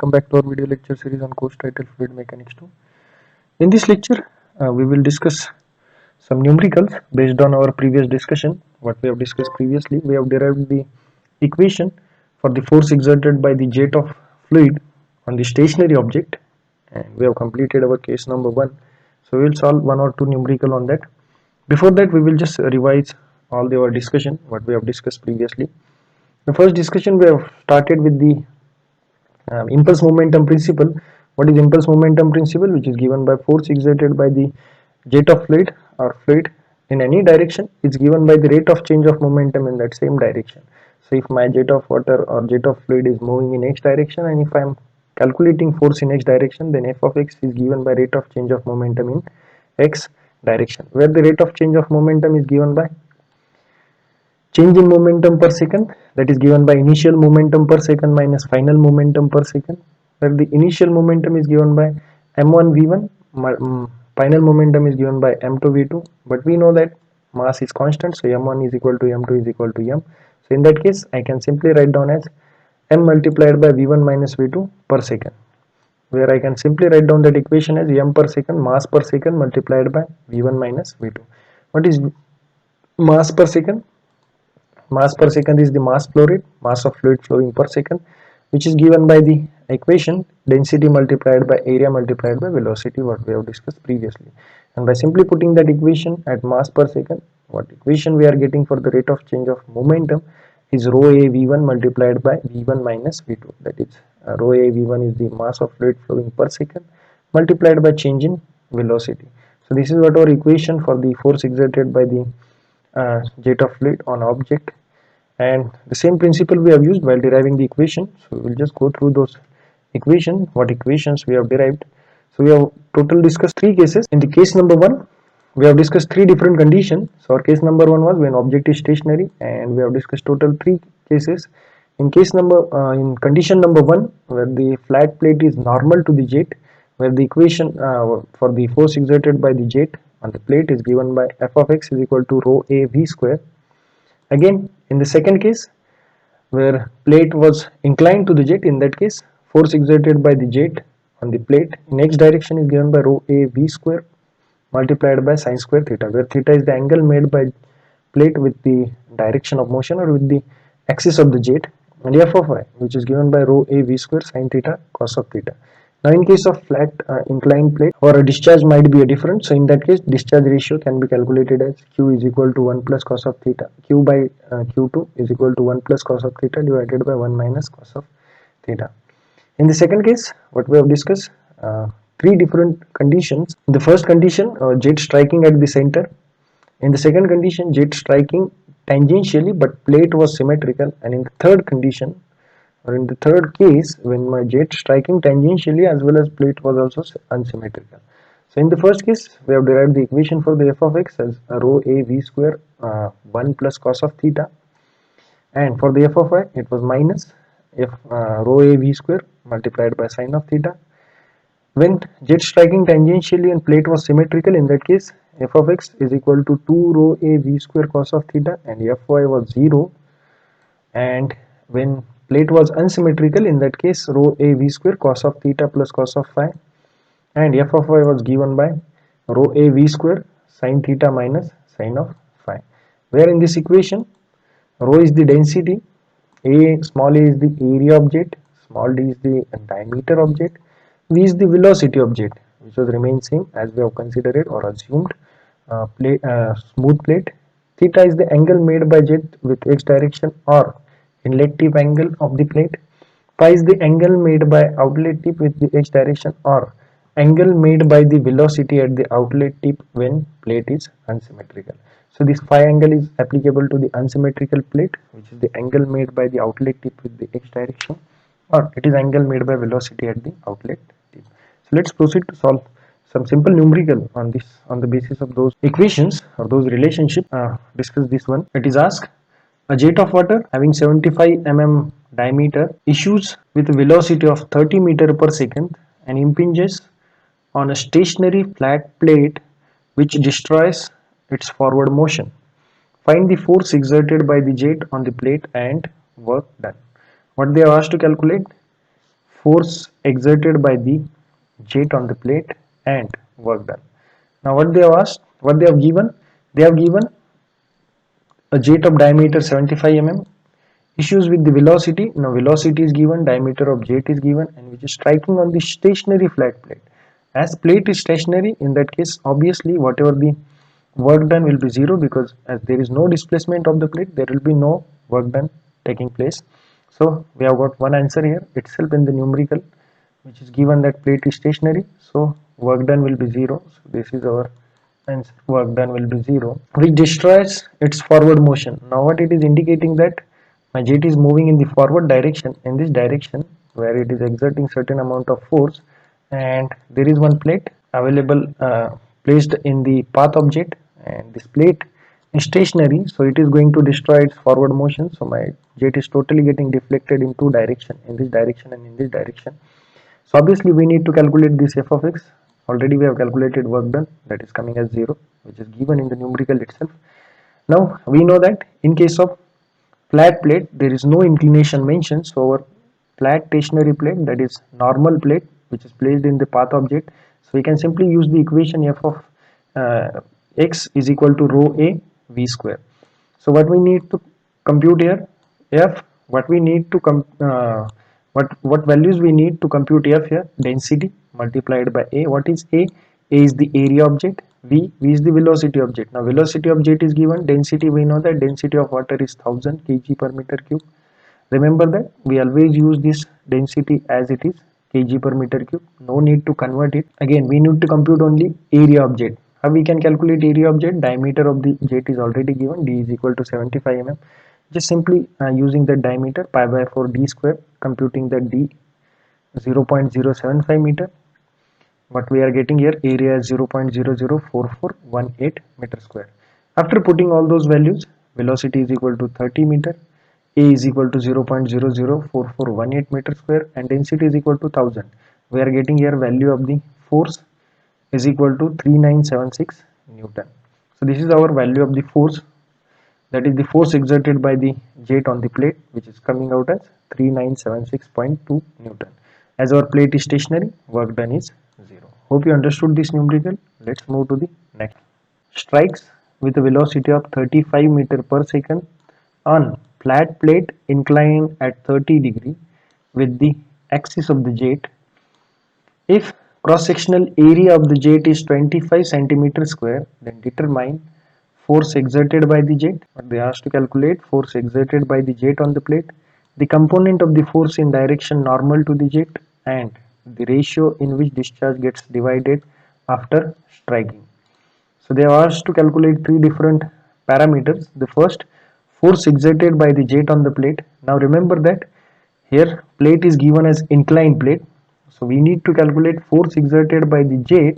welcome back to our video lecture series on course title Fluid Mechanics 2. In this lecture, we will discuss some numericals based on our previous discussion. What we have discussed previously, we have derived the equation for the force exerted by the jet of fluid on the stationary object, and we have completed our case number 1. So we will solve one or two numerical on that. Before that, we will just revise all our discussion what we have discussed previously. The first discussion we have started with the impulse momentum principle. What is impulse momentum principle? Which is given by force exerted by the jet of fluid or fluid in any direction. It's given by the rate of change of momentum in that same direction. So if my jet of water or jet of fluid is moving in x direction, and if I am calculating force in x direction, then f of x is given by rate of change of momentum in x direction, where the rate of change of momentum is given by change in momentum per second, that is given by initial momentum per second minus final momentum per second, where the initial momentum is given by m1 v1, final momentum is given by m2 v2, but we know that mass is constant, so m1 is equal to m2 is equal to m. So in that case I can simply write down as m multiplied by v1 minus v2 per second, where I can simply write down that equation as m per second, mass per second multiplied by v1 minus v2. What is mass per second? Mass per second is the mass flow rate, mass of fluid flowing per second, which is given by the equation density multiplied by area multiplied by velocity, what we have discussed previously. And by simply putting that equation at mass per second, what equation we are getting for the rate of change of momentum is rho a v1 multiplied by v1 minus v2. That is rho a v1 is the mass of fluid flowing per second multiplied by change in velocity. So this is what our equation for the force exerted by the jet of fluid on object, and the same principle we have used while deriving the equation. So we will just go through those equations, what equations we have derived. So we have total discussed three cases. In the case number 1, we have discussed three different conditions. So our case number 1 was when object is stationary, and we have discussed total three cases. In condition number 1, where the flat plate is normal to the jet, where the equation for the force exerted by the jet on the plate is given by f of x is equal to rho a v square. Again, in the second case, where plate was inclined to the jet, in that case force exerted by the jet on the plate in x direction is given by rho a v square multiplied by sine square theta, where theta is the angle made by plate with the direction of motion or with the axis of the jet, and f of y, which is given by rho a v square sine theta cos of theta. Now in case of flat inclined plate, or a discharge might be a different, so in that case discharge ratio can be calculated as q is equal to 1 plus cos of theta, q by q2 is equal to 1 plus cos of theta divided by 1 minus cos of theta. In the second case, what we have discussed, three different conditions. In the first condition, jet striking at the center. In the second condition, jet striking tangentially but plate was symmetrical, and in the third condition, or in the third case, when my jet striking tangentially as well as plate was also unsymmetrical. So in the first case, we have derived the equation for the f of x as rho a v square 1 plus cos of theta, and for the f of y it was minus f rho a v square multiplied by sine of theta. When jet striking tangentially and plate was symmetrical, in that case f of x is equal to 2 rho a v square cos of theta, and fy was 0. And when plate was unsymmetrical, in that case rho a v square cos of theta plus cos of phi, and f of y was given by rho a v square sin theta minus sin of phi, where in this equation rho is the density, small a is the area of jet, small d is the diameter of jet, v is the velocity of jet, which was remain same as we have considered or assumed smooth plate. Theta is the angle made by jet with x direction or inlet tip angle of the plate. Phi is the angle made by outlet tip with the x direction or angle made by the velocity at the outlet tip when plate is unsymmetrical. So this phi angle is applicable to the unsymmetrical plate, which is the angle made by the outlet tip with the x direction, or it is angle made by velocity at the outlet tip. So let's proceed to solve some simple numerical on the basis of those equations or those relationships. Discuss this one. It is asked, a jet of water having 75 mm diameter issues with a velocity of 30 meter per second and impinges on a stationary flat plate which destroys its forward motion. Find the force exerted by the jet on the plate and work done. What they are asked to calculate? force exerted by the jet on the plate and work done. Now what they have asked, what they have given, they have given a jet of diameter 75 mm. Issues with the velocity. Now velocity is given, diameter of jet is given, and which is striking on the stationary flat plate. As plate is stationary, in that case obviously whatever the work done will be zero, because as there is no displacement of the plate, there will be no work done taking place. So we have got one answer here itself in the numerical, which is given that plate is stationary, so work done will be zero. So this is our answer, work done will be zero, which destroys its forward motion. Now what it is indicating, that my jet is moving in the forward direction, in this direction where it is exerting certain amount of force, and there is one plate available placed in the path of jet, and this plate is stationary, so it is going to destroy its forward motion. So my jet is totally getting deflected in two direction, in this direction and in this direction. So obviously we need to calculate this f of x. Already we have calculated work done, that is coming as 0, which is given in the numerical itself. Now we know that in case of flat plate there is no inclination mentioned, so our flat stationary plate, that is normal plate, which is placed in the path object, so we can simply use the equation f of x is equal to rho a v square. So what we need to compute here, f, what we need to what values we need to compute f here, density multiplied by a. What is a? A is the area object, v is the velocity object. Now velocity of jet is given, density we know that density of water is 1000 kg per meter cube. Remember that we always use this density as it is, kg per meter cube, no need to convert it. Again we need to compute only area of jet. How we can calculate area of jet? Diameter of the jet is already given, d is equal to 75 mm. Just simply using the diameter, pi by 4 d square, computing the d 0.075 meter. What we are getting here, area is 0.004418 meter square. After putting all those values, velocity is equal to 30 meter, a is equal to 0.004418 meter square, and density is equal to 1000. We are getting here value of the force is equal to 3976 Newton. So this is our value of the force, that is the force exerted by the jet on the plate, which is coming out as 3976.2 Newton. As our plate is stationary, work done is 0. Hope you understood this numerical. Let's move to the next. Strikes with a velocity of 35 meter per second on flat plate inclined at 30 degree with the axis of the jet. If cross-sectional area of the jet is 25 centimeter square, then determine force exerted by the jet. They asked to calculate force exerted by the jet on the plate, the component of the force in direction normal to the jet, and the ratio in which discharge gets divided after striking. So they are asked to calculate three different parameters. The first, force exerted by the jet on the plate. Now remember that here plate is given as inclined plate, so we need to calculate force exerted by the jet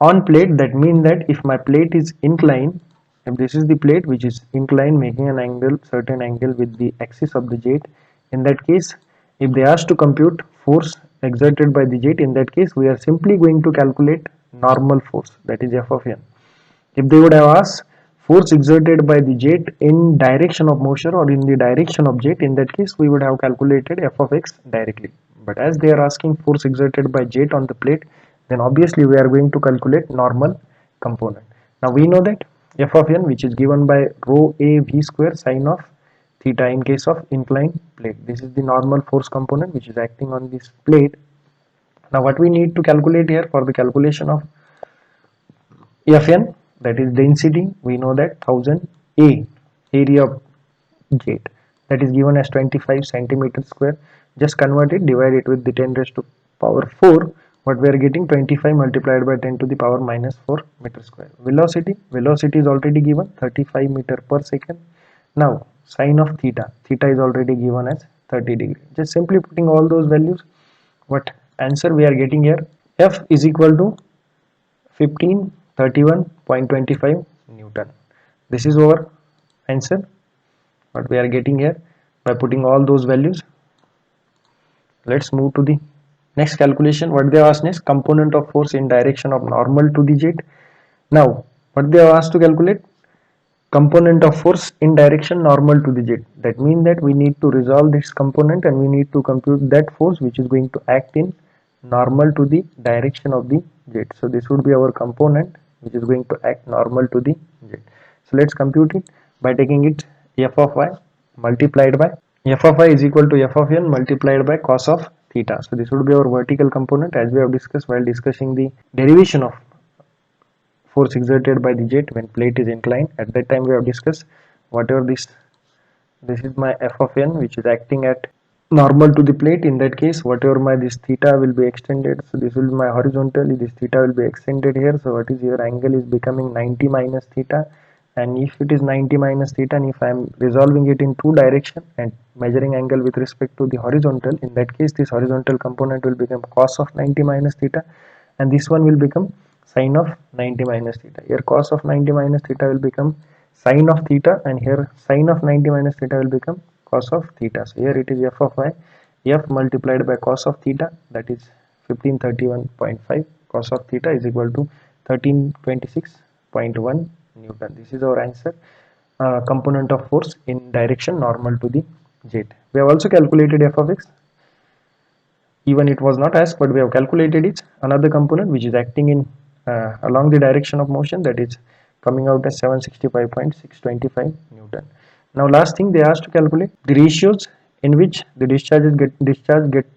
on plate. That means that if my plate is inclined, if this is the plate which is inclined, making an angle, certain angle with the axis of the jet, in that case if they ask to compute force exerted by the jet, in that case we are simply going to calculate normal force, that is f of n. If they would have asked force exerted by the jet in direction of motion or in the direction of jet, in that case we would have calculated f of x directly. But as they are asking force exerted by jet on the plate, then obviously we are going to calculate normal component. Now we know that f of n, which is given by rho a v square sine of theta in case of inclined plate. This is the normal force component which is acting on this plate. Now what we need to calculate here for the calculation of Fn, that is density, we know that 1000, A, area of jet, that is given as 25 centimeter square. Just convert it, divide it with the 10 raised to power 4. What we are getting, 25 multiplied by 10 to the power minus 4 meter square. Velocity is already given 35 meter per second. Now sine of theta is already given as 30 degree. Just simply putting all those values, what answer we are getting here, F is equal to 1531.25 Newton. This is our answer, what we are getting here by putting all those values. Let's move to the next calculation. What they asked is component of force in direction of normal to the jet. Now what they are asked to calculate, component of force in direction normal to the jet. That means that we need to resolve this component and we need to compute that force which is going to act in normal to the direction of the jet. So this would be our component which is going to act normal to the jet. So let's compute it by taking it f of y multiplied by f of y is equal to f of n multiplied by cos of theta. So this would be our vertical component, as we have discussed while discussing the derivation of force exerted by the jet when plate is inclined. At that time we have discussed whatever this is my f of n which is acting at normal to the plate. In that case, whatever my this theta will be extended, so this will be my horizontally, this theta will be extended here. So what is here, angle is becoming 90 minus theta, and if it is 90 minus theta and if I am resolving it in two direction and measuring angle with respect to the horizontal, in that case this horizontal component will become cos of 90 minus theta and this one will become sine of 90 minus theta. Here cos of 90 minus theta will become sine of theta and here sine of 90 minus theta will become cos of theta. So here it is f of y, f multiplied by cos of theta, that is 1531.5 cos of theta is equal to 1326.1 Newton. This is our answer. Component of force in direction normal to the jet. We have also calculated f of x. Even it was not asked, but we have calculated it. Another component which is acting in along the direction of motion, that is coming out as 765.625 Newton. Now last thing they asked to calculate the ratios in which the discharge gets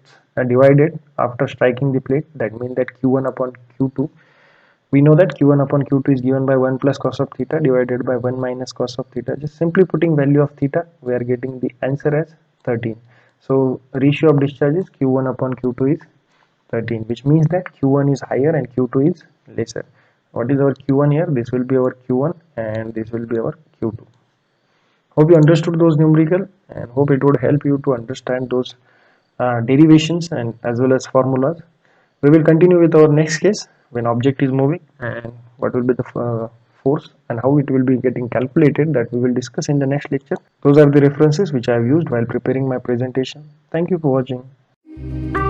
divided after striking the plate. That means that Q1 upon Q2. We know that Q1 upon Q2 is given by 1 plus cos of theta divided by 1 minus cos of theta. Just simply putting value of theta, we are getting the answer as 13. So ratio of discharges Q1 upon Q2 is 13, which means that Q1 is higher and Q2 is lesser. What is our Q1 here? This will be our Q1 and this will be our Q2. Hope you understood those numerical and hope it would help you to understand those derivations and as well as formulas. We will continue with our next case when object is moving and what will be the force and how it will be getting calculated, that we will discuss in the next lecture. Those are the references which I have used while preparing my presentation. Thank you for watching.